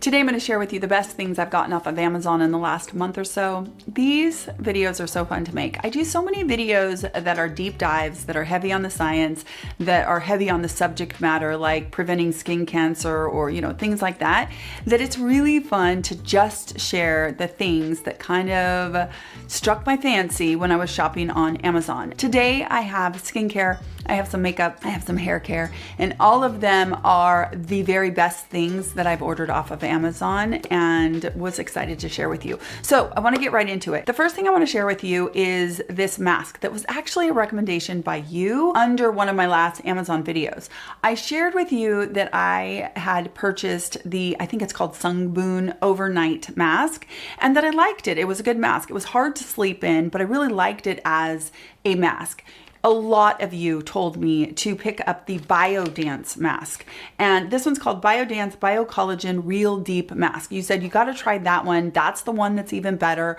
Today I'm going to share with you the best things I've gotten off of Amazon in the last month or so. These videos are so fun to make. I do so many videos that are deep dives, that are heavy on the science, that are heavy on the subject matter, like preventing skin cancer or, things like that, that it's really fun to just share the things that kind of struck my fancy when I was shopping on Amazon. Today I have skincare, I have some makeup, I have some hair care, and all of them are the very best things that I've ordered off of Amazon and was excited to share with you. So I want to get right into it. The first thing I want to share with you is this mask that was actually a recommendation by you under one of my last Amazon videos. I shared with you that I had purchased I think it's called Sunboon overnight mask, and that I liked it. It was a good mask. It was hard to sleep in, but I really liked it as a mask. A lot of you told me to pick up the Biodance mask. And this one's called Biodance Bio Collagen Real Deep Mask. You said you got to try that one. That's the one that's even better.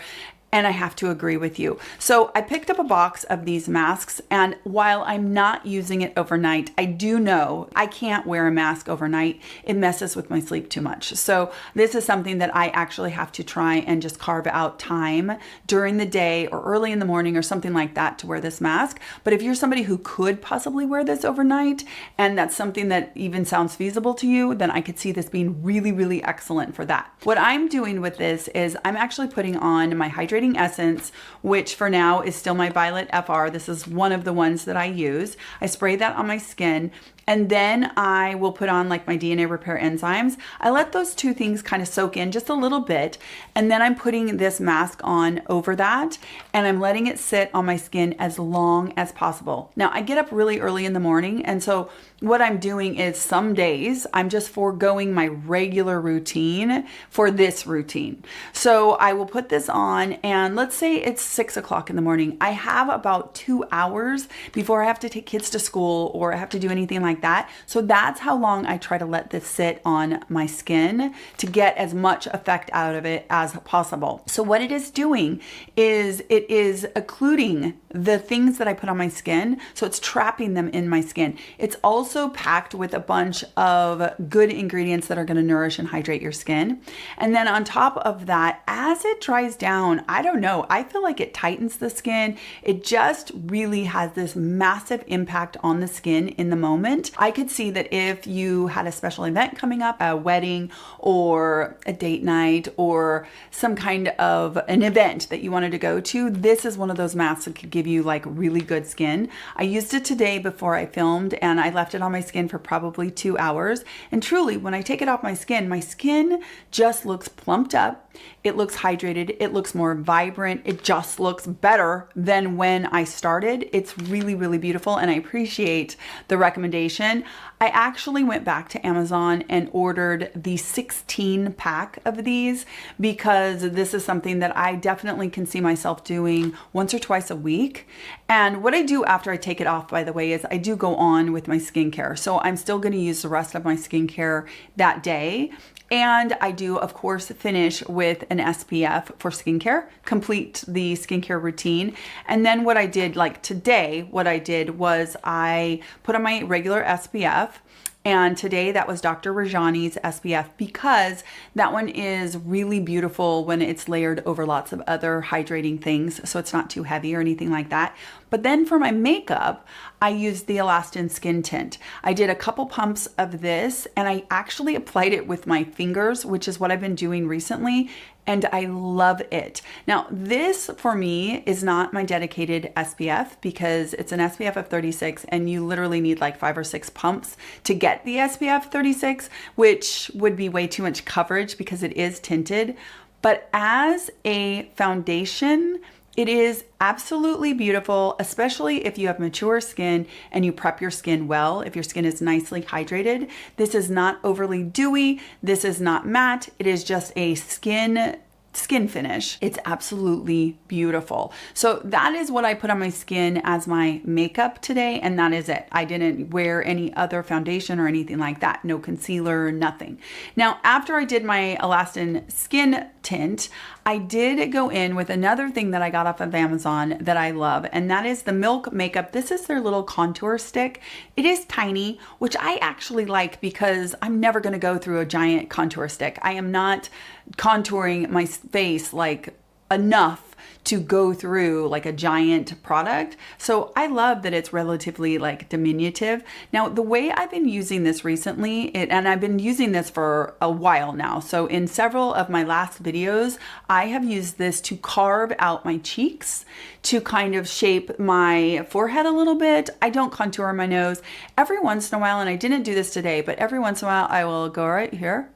And I have to agree with you. So I picked up a box of these masks, and while I'm not using it overnight, I do know I can't wear a mask overnight. It messes with my sleep too much. So this is something that I actually have to try and just carve out time during the day or early in the morning or something like that to wear this mask. But if you're somebody who could possibly wear this overnight, and that's something that even sounds feasible to you, then I could see this being really, really excellent for that. What I'm doing with this is I'm actually putting on my Hydrating essence, which for now is still my Violet FR. This is one of the ones that I use. I spray that on my skin, and then I will put on like my DNA repair enzymes. I let those two things kind of soak in just a little bit, and then I'm putting this mask on over that, and I'm letting it sit on my skin as long as possible. Now I get up really early in the morning, and so what I'm doing is some days I'm just foregoing my regular routine for this routine. So I will put this on, and let's say it's 6 o'clock in the morning. I have about 2 hours before I have to take kids to school or I have to do anything like that. So that's how long I try to let this sit on my skin to get as much effect out of it as possible. So what it is doing is it is occluding the things that I put on my skin. So it's trapping them in my skin. It's also packed with a bunch of good ingredients that are going to nourish and hydrate your skin. And then on top of that, as it dries down, I don't know, I feel like it tightens the skin. It just really has this massive impact on the skin in the moment. I could see that if you had a special event coming up, a wedding or a date night or some kind of an event that you wanted to go to, this is one of those masks that could give you like really good skin. I used it today before I filmed, and I left it on my skin for probably 2 hours. And truly, when I take it off my skin just looks plumped up. It looks hydrated. It looks more vibrant. It just looks better than when I started. It's really, really beautiful, and I appreciate the recommendation. I actually went back to Amazon and ordered the 16 pack of these because this is something that I definitely can see myself doing once or twice a week. And what I do after I take it off, by the way, is I do go on with my skincare. So I'm still going to use the rest of my skincare that day. And I do, of course, finish with an SPF for skincare, complete the skincare routine. And then what I did, like today, what I did was I put on my regular SPF. And today that was Dr. Rajani's SPF because that one is really beautiful when it's layered over lots of other hydrating things. So it's not too heavy or anything like that. But then for my makeup, I used the Alastin Skin Tint. I did a couple pumps of this, and I actually applied it with my fingers, which is what I've been doing recently, and I love it. Now, this for me is not my dedicated SPF because it's an SPF of 36, and you literally need like 5 or 6 pumps to get the SPF 36, which would be way too much coverage because it is tinted. But as a foundation, it is absolutely beautiful, especially if you have mature skin and you prep your skin well, if your skin is nicely hydrated. This is not overly dewy. This is not matte. It is just a skin skin finish. It's absolutely beautiful. So that is what I put on my skin as my makeup today, and that is it. I didn't wear any other foundation or anything like that. No concealer, nothing. Now, after I did my Alastin skin tint, I did go in with another thing that I got off of Amazon that I love, and that is the Milk Makeup. This is their little contour stick. It is tiny, which I actually like because I'm never going to go through a giant contour stick. I am not contouring my face like enough to go through like a giant product. So I love that it's relatively like diminutive. Now, the way I've been using this recently, and I've been using this for a while now. So in several of my last videos, I have used this to carve out my cheeks, to kind of shape my forehead a little bit. I don't contour my nose. Every once in a while, and I didn't do this today, but every once in a while I will go right here,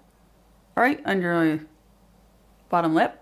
right under my bottom lip,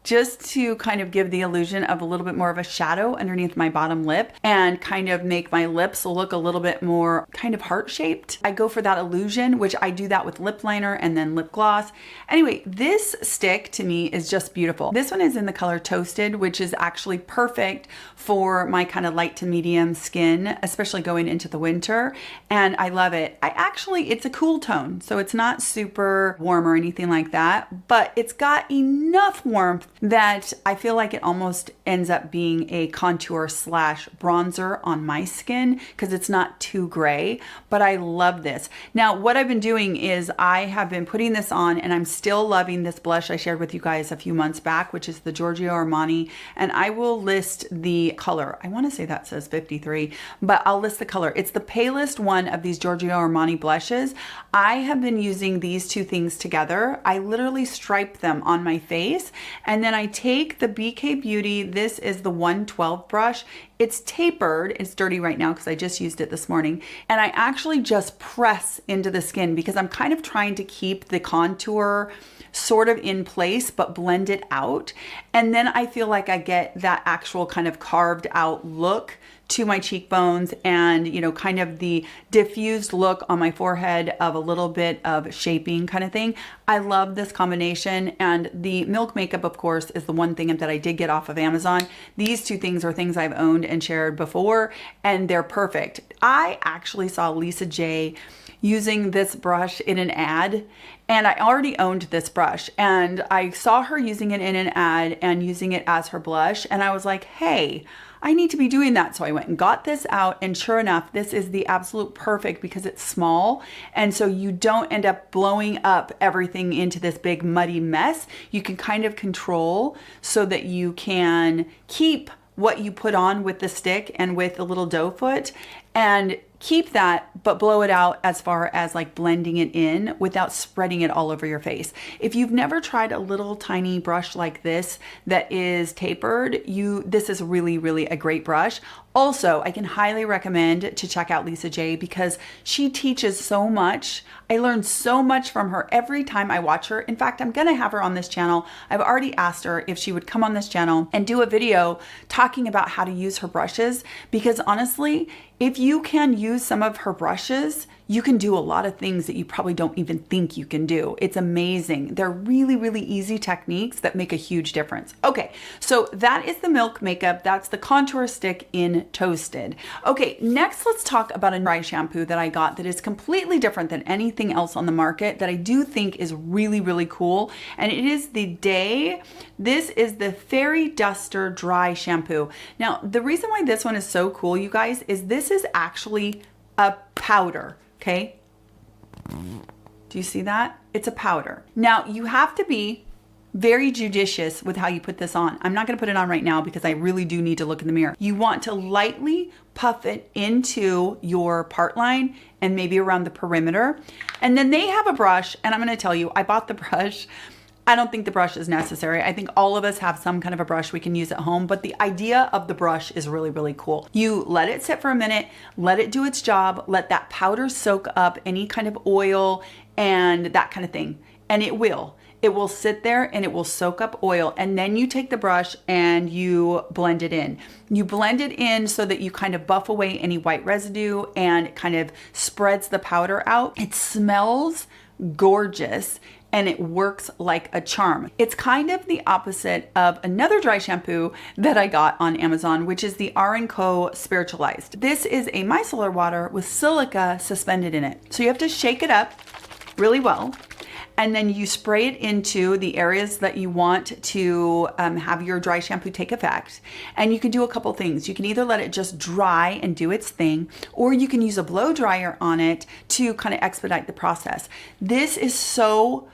just to kind of give the illusion of a little bit more of a shadow underneath my bottom lip and kind of make my lips look a little bit more kind of heart-shaped. I go for that illusion, which I do that with lip liner and then lip gloss. Anyway, this stick to me is just beautiful. This one is in the color Toasted, which is actually perfect for my kind of light to medium skin, especially going into the winter, and I love it. It's a cool tone, so it's not super warm or anything like that, but it's got enough warmth that I feel like it almost ends up being a contour slash bronzer on my skin because it's not too gray, but I love this. Now, what I've been doing is I have been putting this on, and I'm still loving this blush I shared with you guys a few months back, which is the Giorgio Armani, and I will list the color. I want to say that says 53, but I'll list the color. It's the palest one of these Giorgio Armani blushes. I have been using these two things together. I literally stripe them on my face, and then I take the BK Beauty, this is the 112 brush. It's tapered, it's dirty right now because I just used it this morning, and I actually just press into the skin because I'm kind of trying to keep the contour sort of in place but blend it out, and then I feel like I get that actual kind of carved out look to my cheekbones and, you know, kind of the diffused look on my forehead of a little bit of shaping kind of thing. I love this combination, and the Milk Makeup, of course, is the one thing that I did get off of Amazon. These two things are things I've owned and shared before, and they're perfect. I actually saw Lisa J using this brush in an ad, and I already owned this brush, and I saw her using it in an ad and using it as her blush, and I was like, hey, I need to be doing that. So I went and got this out, and sure enough, this is the absolute perfect because it's small, and so you don't end up blowing up everything into this big muddy mess. You can kind of control so that you can keep what you put on with the stick and with the little doe foot and keep that, but blow it out as far as like blending it in without spreading it all over your face. If you've never tried a little tiny brush like this that is tapered, this is really, really a great brush. Also, I can highly recommend to check out Lisa J because she teaches so much. I learn so much from her every time I watch her. In fact, I'm gonna have her on this channel. I've already asked her if she would come on this channel and do a video talking about how to use her brushes, because honestly, if you can use some of her brushes, you can do a lot of things that you probably don't even think you can do. It's amazing. They're really, really easy techniques that make a huge difference. Okay, so that is the Milk Makeup. That's the contour stick in Toasted. Okay, next let's talk about a dry shampoo that I got that is completely different than anything else on the market that I do think is really, really cool. And it is this is the Fairy Duster Dry Shampoo. Now, the reason why this one is so cool, you guys, is this is actually a powder. Okay, do you see that? It's a powder. Now, you have to be very judicious with how you put this on. I'm not gonna put it on right now because I really do need to look in the mirror. You want to lightly puff it into your part line and maybe around the perimeter. And then they have a brush, and I'm gonna tell you, I bought the brush. I don't think the brush is necessary. I think all of us have some kind of a brush we can use at home, but the idea of the brush is really, really cool. You let it sit for a minute, let it do its job, let that powder soak up any kind of oil and that kind of thing. And it will sit there and it will soak up oil. And then you take the brush and you blend it in. You blend it in so that you kind of buff away any white residue and it kind of spreads the powder out. It smells gorgeous. and it works like a charm. It's kind of the opposite of another dry shampoo that I got on Amazon, which is the R+Co Spiritualized. This is a micellar water with silica suspended in it. So you have to shake it up really well, and then you spray it into the areas that you want to have your dry shampoo take effect. And you can do a couple things. You can either let it just dry and do its thing, or you can use a blow dryer on it to kind of expedite the process. This is so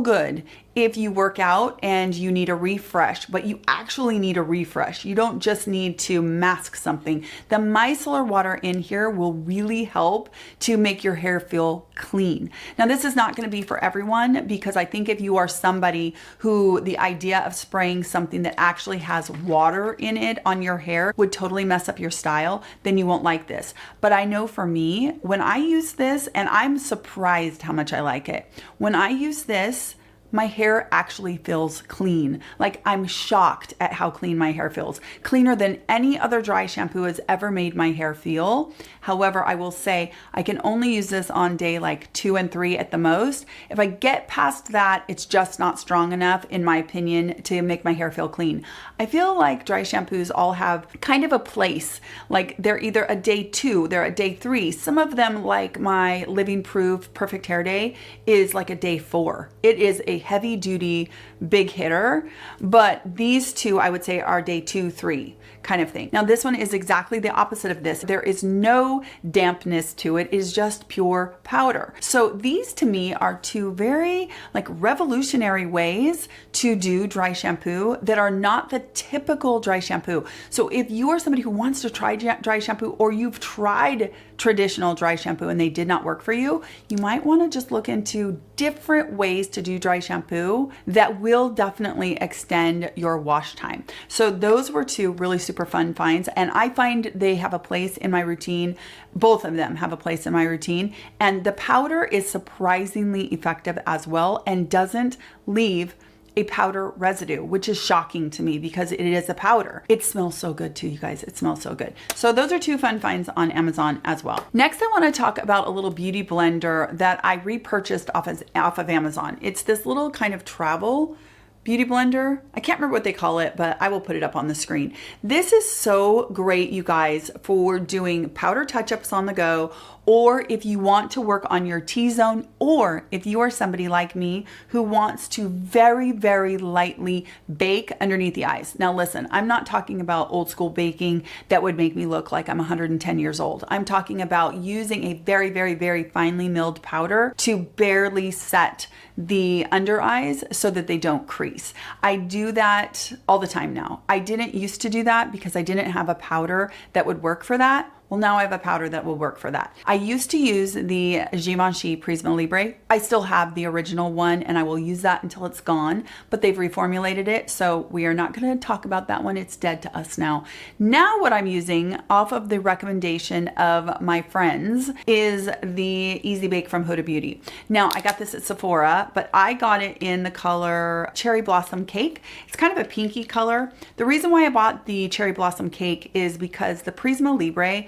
good if you work out and you need a refresh, but you actually need a refresh. You don't just need to mask something. The micellar water in here will really help to make your hair feel clean. Now, this is not going to be for everyone, because I think if you are somebody who the idea of spraying something that actually has water in it on your hair would totally mess up your style, then you won't like this. But I know for me, when I use this, and I'm surprised how much I like it, when I use this, my hair actually feels clean. Like, I'm shocked at how clean my hair feels. Cleaner than any other dry shampoo has ever made my hair feel. However, I will say I can only use this on day like 2 and 3 at the most. If I get past that, it's just not strong enough, in my opinion, to make my hair feel clean. I feel like dry shampoos all have kind of a place. Like, they're either a day 2, they're a day 3. Some of them, like my Living Proof Perfect Hair Day, is like a day 4. It is a heavy duty big hitter, but these two I would say are day 2, 3 kind of thing. Now, this one is exactly the opposite of this. There is no dampness to it. It is just pure powder. So these to me are two very like revolutionary ways to do dry shampoo that are not the typical dry shampoo. So if you are somebody who wants to try dry shampoo, or you've tried traditional dry shampoo and they did not work for you, you might want to just look into different ways to do dry shampoo that will definitely extend your wash time. So those were two really super fun finds, and I find they have a place in my routine. Both of them have a place in my routine, and the powder is surprisingly effective as well and doesn't leave a powder residue, which is shocking to me because it is a powder. It smells so good too, you guys. It smells so good. So those are two fun finds on Amazon as well. Next, I want to talk about a little beauty blender that I repurchased off of Amazon. It's this little kind of travel beauty blender. I can't remember what they call it, but I will put it up on the screen. This is so great, you guys, for doing powder touch-ups on the go, or if you want to work on your T-zone, or if you are somebody like me who wants to very, very lightly bake underneath the eyes. Now listen, I'm not talking about old school baking that would make me look like I'm 110 years old. I'm talking about using a very, very, very finely milled powder to barely set the under eyes so that they don't crease. I do that all the time now. I didn't used to do that because I didn't have a powder that would work for that. Well, now I have a powder that will work for that. I used to use the Givenchy Prisma Libre. I still have the original one and I will use that until it's gone, but they've reformulated it, so we are not going to talk about that one. It's dead to us now. Now what I'm using off of the recommendation of my friends is the Easy Bake from Huda Beauty. Now, I got this at Sephora, but I got it in the color Cherry Blossom Cake. It's kind of a pinky color. The reason why I bought the Cherry Blossom Cake is because the Prisma Libre,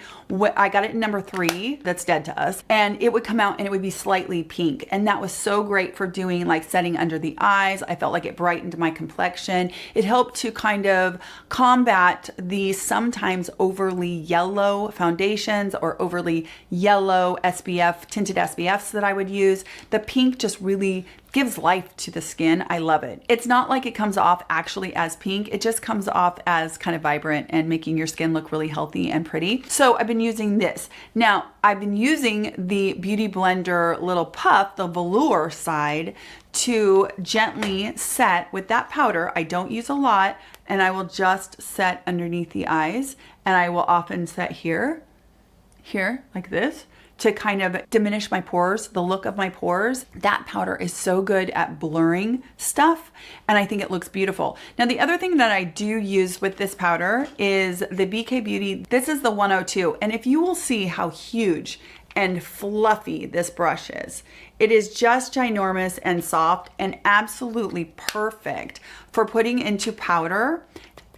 I got it in number 3, that's dead to us, and it would come out and it would be slightly pink, and that was so great for doing like setting under the eyes. I felt like it brightened my complexion. It helped to kind of combat the sometimes overly yellow foundations or overly yellow SPF, tinted SPFs that I would use. The pink just really gives life to the skin. I love it. It's not like it comes off actually as pink. It just comes off as kind of vibrant and making your skin look really healthy and pretty. So I've been using this. Now, I've been using the Beauty Blender little puff, the velour side, to gently set with that powder. I don't use a lot, and I will just set underneath the eyes, and I will often set here, like this, to kind of diminish my pores, the look of my pores. That powder is so good at blurring stuff, and I think it looks beautiful. Now, the other thing that I do use with this powder is the BK Beauty. This is the 102, and if you will see how huge and fluffy this brush is. It is just ginormous and soft and absolutely perfect for putting into powder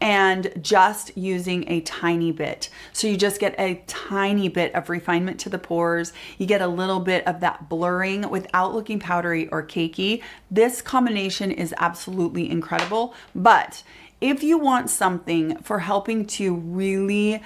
and just using a tiny bit. So you just get a tiny bit of refinement to the pores. You get a little bit of that blurring without looking powdery or cakey. This combination is absolutely incredible. But if you want something for helping to really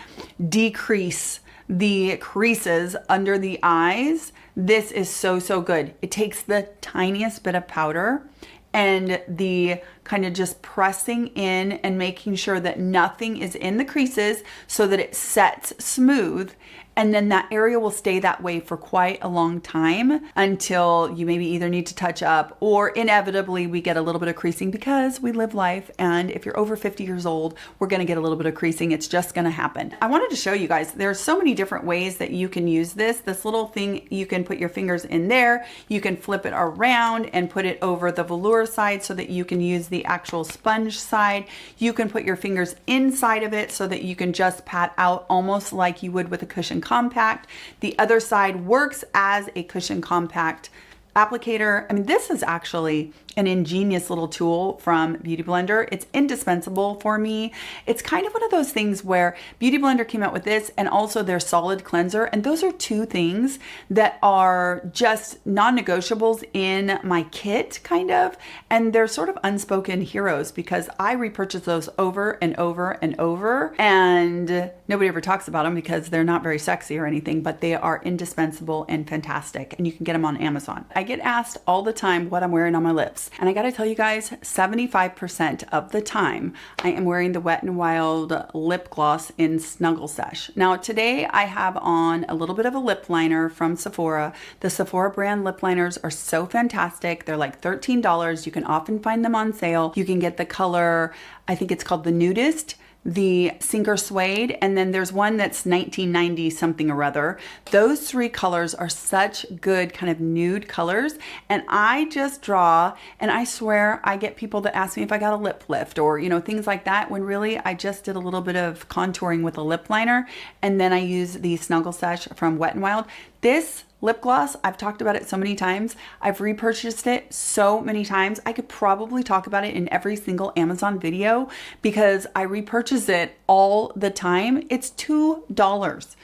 decrease the creases under the eyes, this is so, so good. It takes the tiniest bit of powder and the kind of just pressing in and making sure that nothing is in the creases so that it sets smooth. And then that area will stay that way for quite a long time until you maybe either need to touch up, or inevitably we get a little bit of creasing because we live life. And if you're over 50 years old, we're going to get a little bit of creasing. It's just going to happen. I wanted to show you guys, there's so many different ways that you can use this. This little thing, you can put your fingers in there. You can flip it around and put it over the velour side so that you can use the actual sponge side. You can put your fingers inside of it so that you can just pat out almost like you would with a cushion compact. The other side works as a cushion compact applicator. I mean, this is actually an ingenious little tool from Beauty Blender. It's indispensable for me. It's kind of one of those things where Beauty Blender came out with this and also their solid cleanser. And those are two things that are just non-negotiables in my kit, kind of. And they're sort of unspoken heroes because I repurchase those over and over and over. And nobody ever talks about them because they're not very sexy or anything, but they are indispensable and fantastic. And you can get them on Amazon. I get asked all the time what I'm wearing on my lips. And I gotta tell you guys, 75% of the time, I am wearing the Wet n Wild lip gloss in Snuggle Sesh. Now today I have on a little bit of a lip liner from Sephora. The Sephora brand lip liners are so fantastic. They're like $13. You can often find them on sale. You can get the color, I think it's called the Nudist, the Sinker Suede, and then there's one that's 1990 something or other. Those three colors are such good kind of nude colors, and I just draw, and I swear I get people that ask me if I got a lip lift or, you know, things like that, when really I just did a little bit of contouring with a lip liner, and then I use the Snuggle Sesh from Wet n Wild. This lip gloss, I've talked about it so many times. I've repurchased it so many times. I could probably talk about it in every single Amazon video because I repurchase it all the time. It's $2.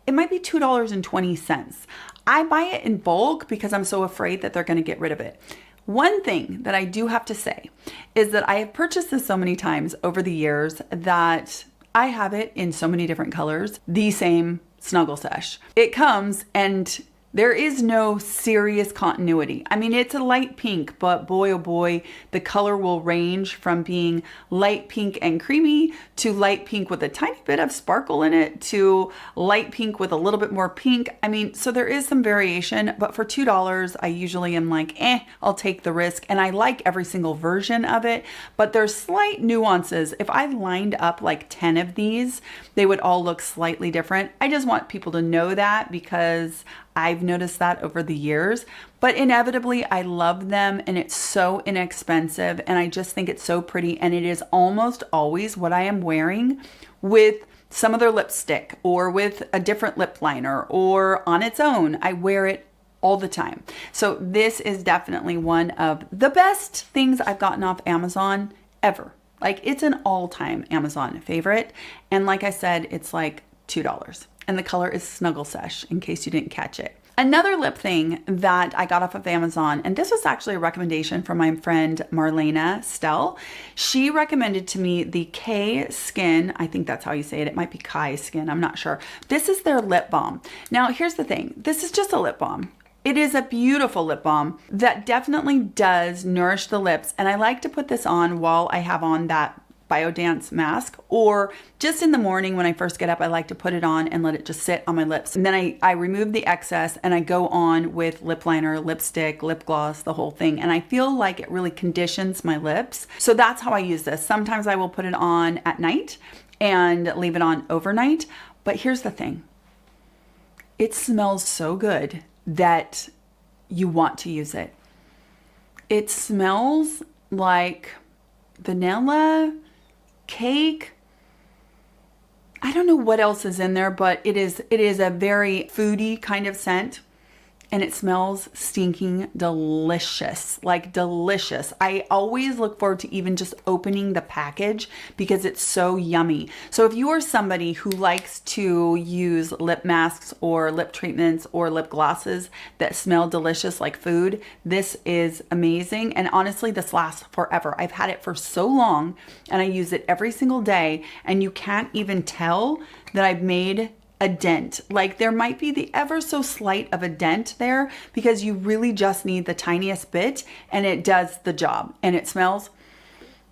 It might be $2.20. I buy it in bulk because I'm so afraid that they're going to get rid of it. One thing that I do have to say is that I have purchased this so many times over the years that I have it in so many different colors, the same Snuggle Sesh. It comes and there is no serious continuity. I mean, it's a light pink, but boy, oh boy, the color will range from being light pink and creamy to light pink with a tiny bit of sparkle in it to light pink with a little bit more pink. I mean, so there is some variation, but for $2, I usually am like, I'll take the risk. And I like every single version of it, but there's slight nuances. If I lined up like 10 of these, they would all look slightly different. I just want people to know that because I've noticed that over the years, but inevitably I love them and it's so inexpensive and I just think it's so pretty, and it is almost always what I am wearing with some other lipstick or with a different lip liner or on its own. I wear it all the time. So this is definitely one of the best things I've gotten off Amazon ever. Like, it's an all-time Amazon favorite. And like I said, it's like $2. And the color is Snuggle Sesh, in case you didn't catch it. Another lip thing that I got off of Amazon, and this was actually a recommendation from my friend Marlena Stell. She recommended to me the K Skin, I think that's how you say it. It might be Kai Skin, I'm not sure. This is their lip balm. Now, here's the thing. This is just a lip balm. It is a beautiful lip balm that definitely does nourish the lips. And I like to put this on while I have on that Biodance mask, or just in the morning when I first get up, I like to put it on and let it just sit on my lips. And then I remove the excess and I go on with lip liner, lipstick, lip gloss, the whole thing. And I feel like it really conditions my lips. So that's how I use this. Sometimes I will put it on at night and leave it on overnight. But here's the thing. It smells so good that you want to use it. It smells like vanilla, cake. I don't know what else is in there, but it is a very foodie kind of scent. and it smells stinking delicious, like delicious. I always look forward to even just opening the package because it's so yummy. So if you are somebody who likes to use lip masks or lip treatments or lip glosses that smell delicious like food, this is amazing. And honestly, this lasts forever. I've had it for so long and I use it every single day, and you can't even tell that I've made a dent. Like, there might be the ever so slight of a dent there because you really just need the tiniest bit and it does the job, and it smells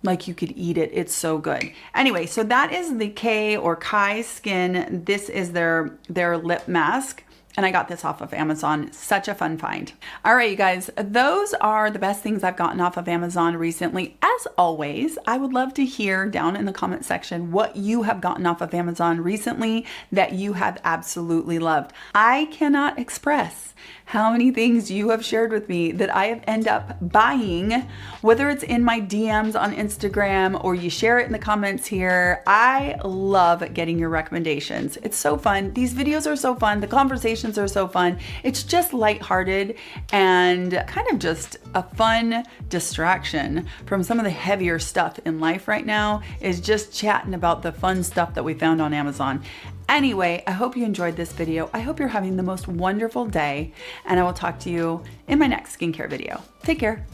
like you could eat it. It's so good. Anyway, so that is the K or Kai Skin. This is their lip mask. And I got this off of Amazon. Such a fun find. All right, you guys, those are the best things I've gotten off of Amazon recently. As always, I would love to hear down in the comment section what you have gotten off of Amazon recently that you have absolutely loved. I cannot express how many things you have shared with me that I have ended up buying, whether it's in my DMs on Instagram or you share it in the comments here. I love getting your recommendations. It's so fun. These videos are so fun. The conversations are so fun. It's just lighthearted and kind of just a fun distraction from some of the heavier stuff in life right now, is just chatting about the fun stuff that we found on Amazon. Anyway, I hope you enjoyed this video. I hope you're having the most wonderful day, and I will talk to you in my next skincare video. Take care.